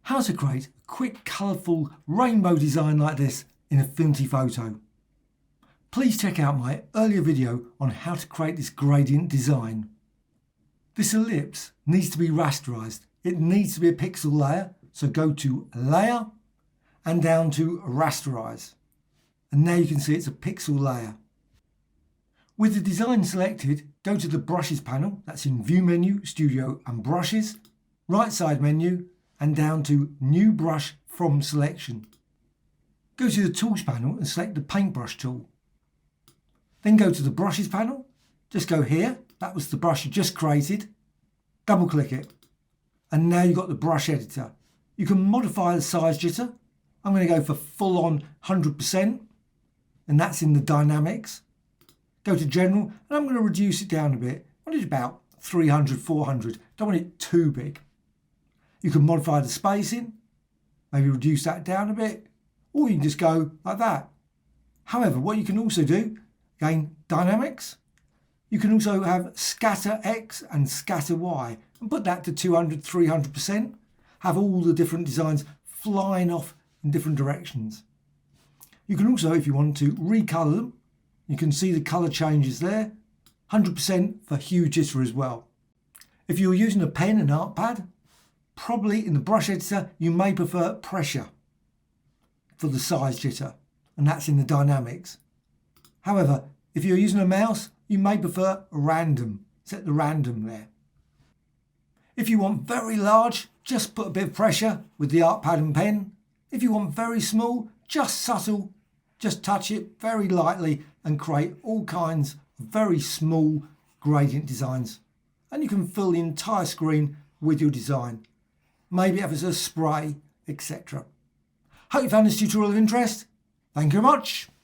how to create a quick colourful rainbow design like this in Affinity Photo. Please check out my earlier video on how to create this gradient design. This ellipse needs to be rasterized. It needs to be a pixel layer, so go to Layer and down to Rasterize. And now you can see it's a pixel layer. With the design selected, go to the Brushes panel, that's in View menu, Studio and Brushes, right side menu and down to New Brush from Selection. Go to the Tools panel and select the Paintbrush tool. Then go to the Brushes panel, just go here, that was the brush you just created, double click it, and now you've got the brush editor. You can modify the size jitter. I'm going to go for full on 100%, and that's in the dynamics. Go to general, and I'm going to reduce it down a bit. I want it about 300, 400, don't want it too big. You can modify the spacing, maybe reduce that down a bit, or you can just go like that. However, what you can also do, again, dynamics, you can also have scatter X and scatter Y and put that to 200, 300%. Have all the different designs flying off in different directions. You can also, if you want to, recolor them. You can see the color changes there. 100% for hue jitter as well. If you're using a pen and art pad, probably in the brush editor, you may prefer pressure for the size jitter, and that's in the dynamics. However, if you're using a mouse, you may prefer random. Set the random there. If you want very large, just put a bit of pressure with the art pad and pen. If you want very small, just subtle, just touch it very lightly and create all kinds of very small gradient designs. And you can fill the entire screen with your design. Maybe have as a spray, etc. Hope you found this tutorial of interest. Thank you very much.